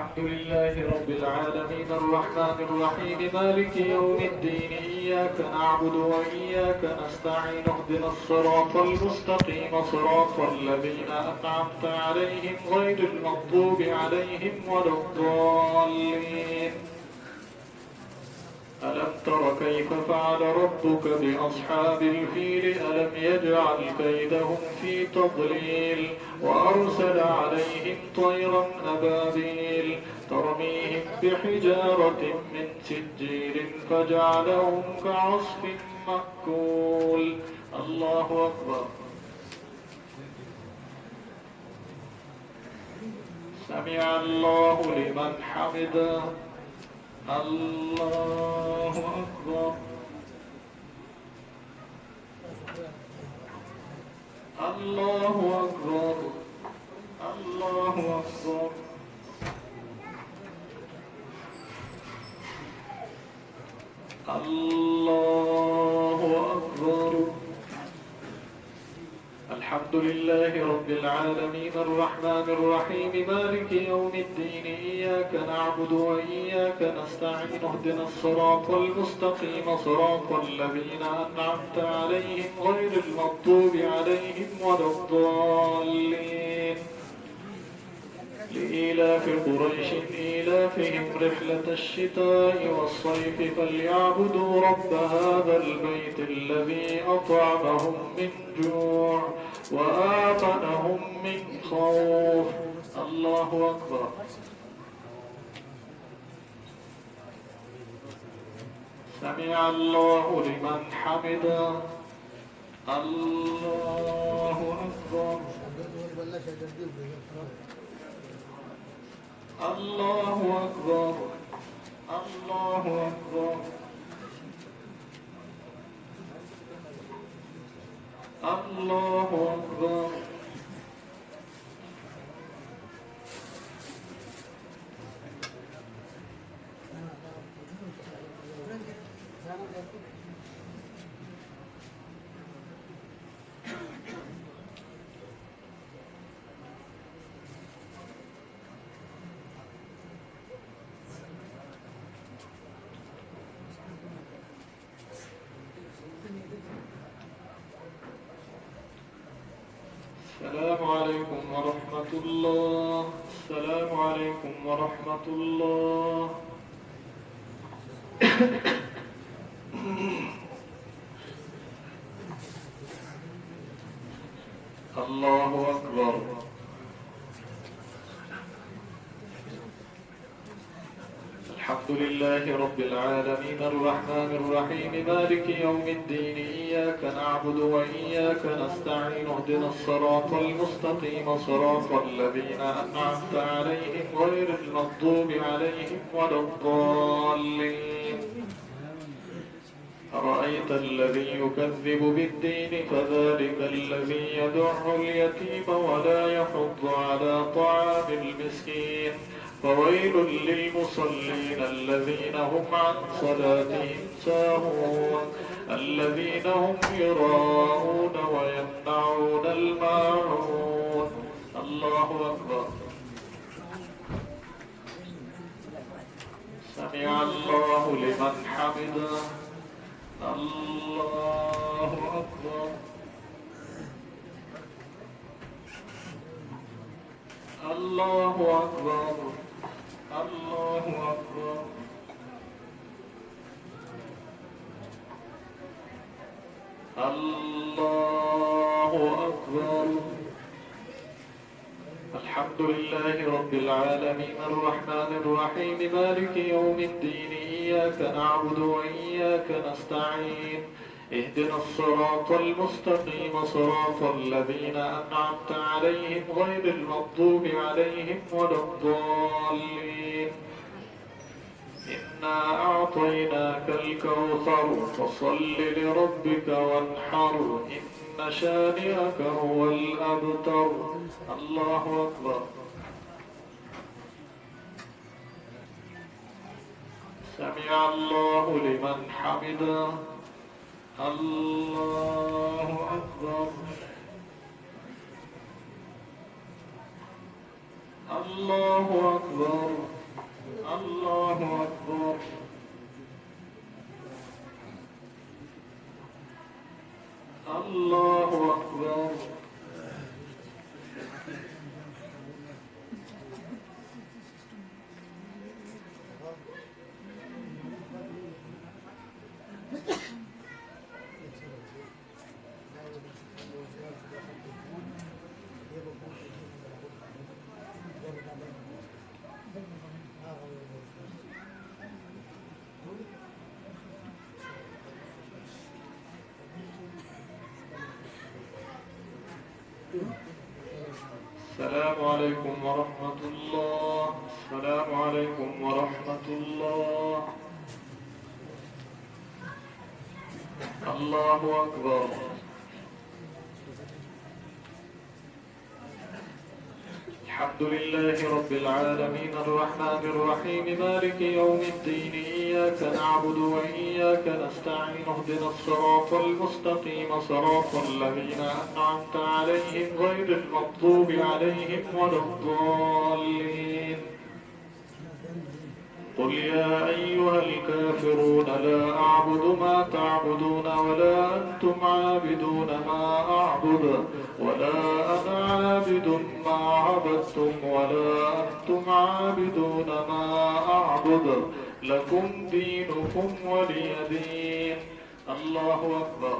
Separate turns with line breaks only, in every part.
الحمد لله رب العالمين الرحمن الرحيم مالك يوم الدين إياك نعبد وإياك نستعين اهدنا الصراط المستقيم صراط الذين أنعمت عليهم غير المغضوب عليهم ولا الضالين. ألم تر كيف فعل ربك بأصحاب الفيل ألم يجعل كيدهم في تضليل وأرسل عليهم طيرا أبابيل ترميهم بحجارة من سجيل فجعلهم كعصف مأكول. الله أكبر. سمع الله لمن حمده. الله أكبر. الله أكبر. الله أكبر. الله أكبر. الحمد لله رب العالمين الرحمن الرحيم مالك يوم الدين إياك نعبد وإياك نستعين اهدنا الصراط المستقيم صراط الذين أنعمت عليهم غير المغضوب عليهم ولا الضالين. لإيلاف قريش إيلافهم رحلة الشتاء والصيف فليعبدوا رب هذا البيت الذي أطعمهم من جوع وآمنهم من خوف. الله أكبر. سمع الله لمن حمده. الله أكبر. الله أكبر. الله أكبر. الله أكبر. السلام عليكم ورحمة الله. السلام عليكم ورحمة الله. الله أكبر. الحمد لله رب العالمين الرحمن الرحيم مالك يوم الدين إياك نعبد وإياك نستعين اهدنا الصراط المستقيم صراط الذين أنعمت عليهم غير المغضوب عليهم ولا الضالين. أرأيت الذي يكذب بالدين فذلك الذي يدع اليتيم ولا يحض على طعام المسكين فويل للمصلين الذين هم عن صلاتهم ساهون الذين هم يراءون ويمنعون الماعون. الله أكبر. سمع الله لمن حمده. الله أكبر. الله أكبر. الله أكبر. الله أكبر. الحمد لله رب العالمين الرحمن الرحيم مالك يوم الدين إياك نعبد وإياك نستعين اهدنا الصراط المستقيم صراط الذين أنعمت عليهم غير المغضوب عليهم ولا الضالين. إنا أعطيناك الكوثر فصل لربك وانحر إن شانئك هو الأبتر. الله أكبر. سمع الله لمن حمده. الله أكبر. الله أكبر. الله أكبر. الله أكبر. السلام عليكم ورحمة الله. السلام عليكم ورحمة الله. الله أكبر. الحمد لله رب العالمين الرحمن الرحيم مالك يوم الدين إياك نعبد وإياك نستعين اهدنا الصراط المستقيم صراط الذين أنعمت عليهم غير المغضوب عليهم ولا الضالين. قل يا أيها الكافرون لا أعبد ما تعبدون ولا أنتم عابدون ما أعبد ولا أنا عابد ما عبدتم ولا أنتم عابدون ما أعبد لكم دينكم ولي دين. الله أكبر.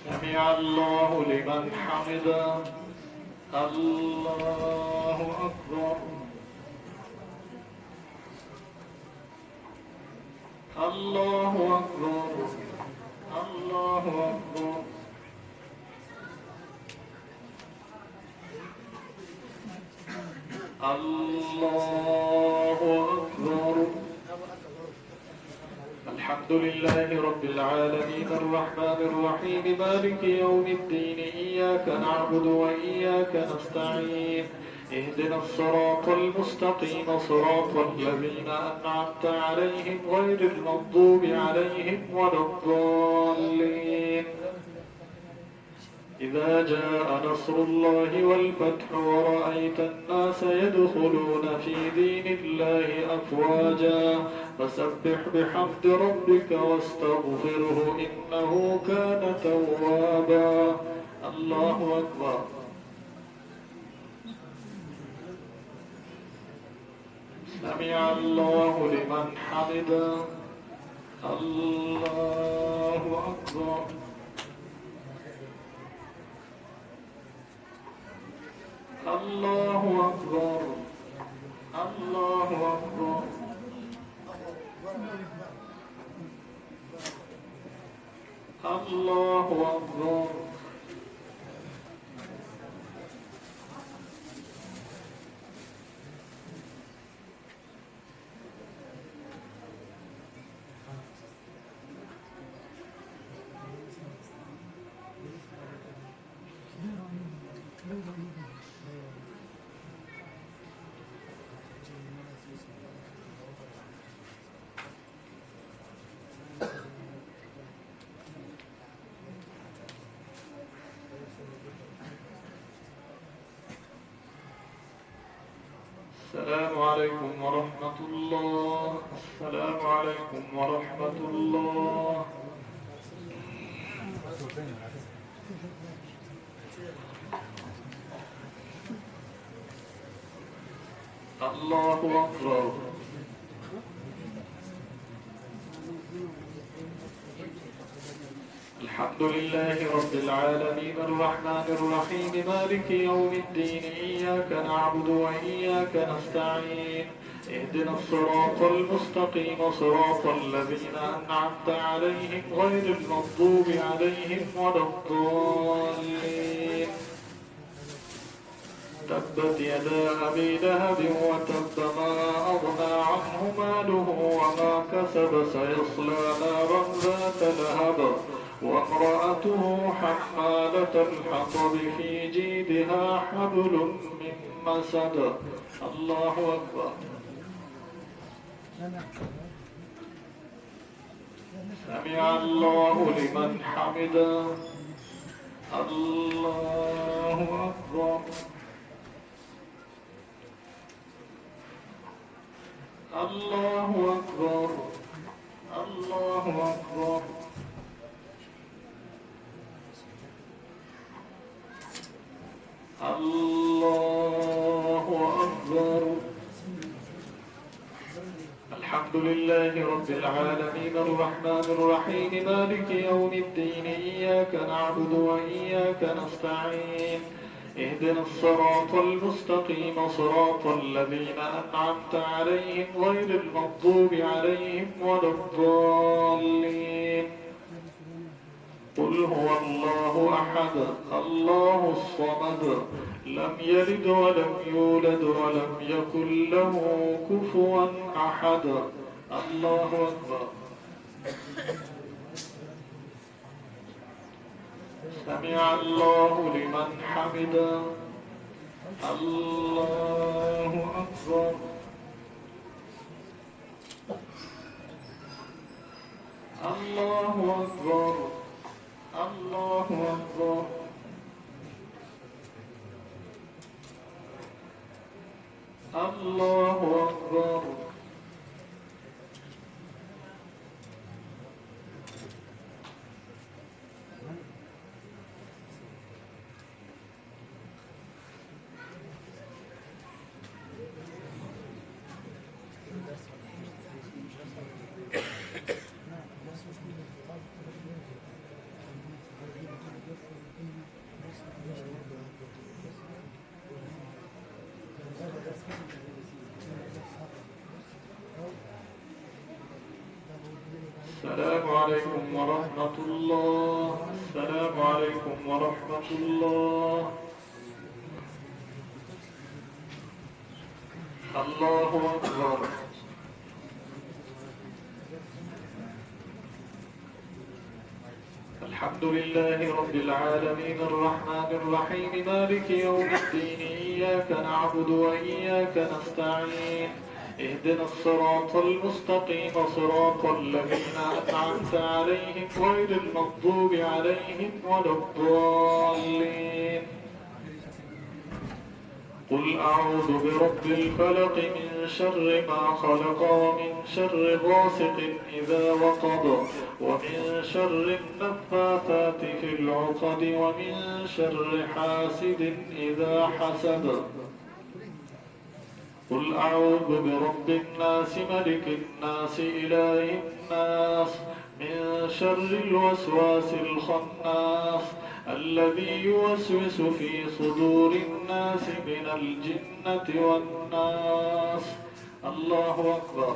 سمع الله لمن حمده. الله أكبر. الله أكبر. الله أكبر. الله أكبر. الحمد لله رب العالمين الرحمن الرحيم مالك يوم الدين إياك نعبد وإياك نستعين اهدنا الصراط المستقيم صراط الذين أنعمت عليهم غير المغضوب عليهم ولا الضالين. إذا جاء نصر الله والفتح ورأيت الناس يدخلون في دين الله أفواجا فسبح بحمد ربك واستغفره إنه كان توابا. الله أكبر. سمع الله لمن حمده. الله أكبر. الله أكبر. الله أكبر. الله أكبر. السلام عليكم ورحمة الله. السلام عليكم ورحمة الله. الله أكبر. الحمد لله رب العالمين الرحمن الرحيم مالك يوم الدين إياك نعبد وإياك نستعين اهدنا الصراط المستقيم صراط الذين أنعمت عليهم غير المغضوب عليهم ولا الضالين. تبت يدا أبي لهب وتب ما أغنى عنه ماله وما كسب سيصلى نارا ذات لهب وامرأته حمالة الحطب في جيدها حبل من مسد. الله أكبر. سمع الله لمن حمده. الله أكبر الله أكبر الله أكبر الله أكبر. الحمد لله رب العالمين الرحمن الرحيم مالك يوم الدين إياك نعبد وإياك نستعين اهدنا الصراط المستقيم صراط الذين أنعمت عليهم غير المغضوب عليهم ولا الضالين. قل هو الله أحد الله الصمد لم يلد ولم يولد ولم يكن له كفوا أحد. الله أكبر. سمع الله لمن حمده. الله أكبر. الله أكبر الله أكبر. الله أكبر. السلام عليكم ورحمة الله. السلام عليكم ورحمة الله. الله أكبر. الحمد لله رب العالمين الرحمن الرحيم مالك يوم الدين إياك نعبد وإياك نستعين اهدنا الصراط المستقيم صراط الذين أنعمت عليهم غير المغضوب عليهم ولا الضالين. قل أعوذ برب الفلق من شر ما خلق ومن شر غاسق إذا وقب ومن شر النفاثات في العقد ومن شر حاسد إذا حسد. قل أعوذ برب الناس ملك الناس إله الناس من شر الوسواس الخناس الذي يوسوس في صدور الناس من الجنة والناس. الله أكبر.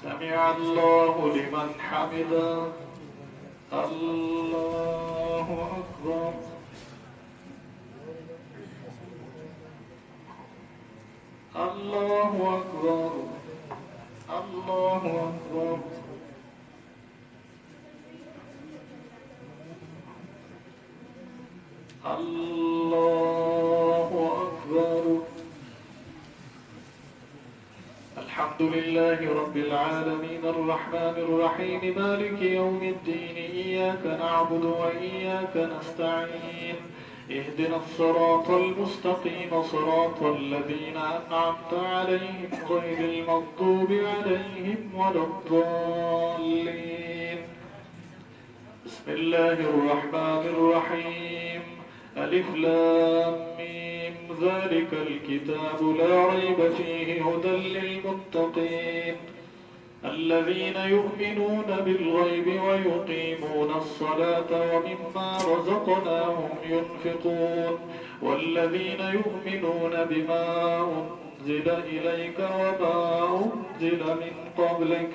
سمع الله لمن حمده. الله أكبر. الله أكبر. الله أكبر. الله أكبر. الحمد لله رب العالمين الرحمن الرحيم مالك يوم الدين إياك نعبد وإياك نستعين اهدنا الصراط المستقيم صراط الذين أنعمت عليهم غير المغضوب عليهم ولا الضالين. بسم الله الرحمن الرحيم. ألف لام ميم ذلك الكتاب لا ريب فيه هدى للمتقين الذين يؤمنون بالغيب ويقيمون الصلاة ومما رزقناهم ينفقون والذين يؤمنون بما أنزل إليك وما أنزل من قبلك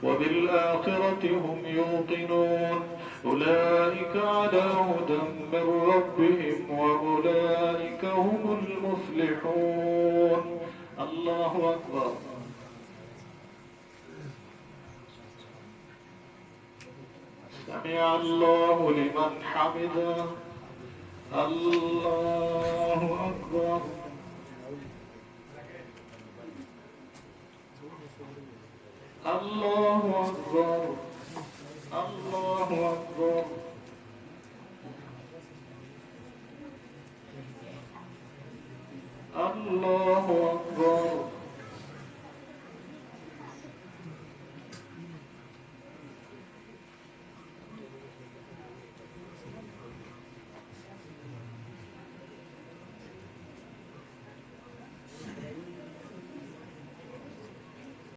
وبالآخرة هم يوقنون أولئك على هدى من ربهم وأولئك هم المفلحون. الله أكبر. سمع الله لمن حمده. الله أكبر. الله أكبر. الله أكبر. الله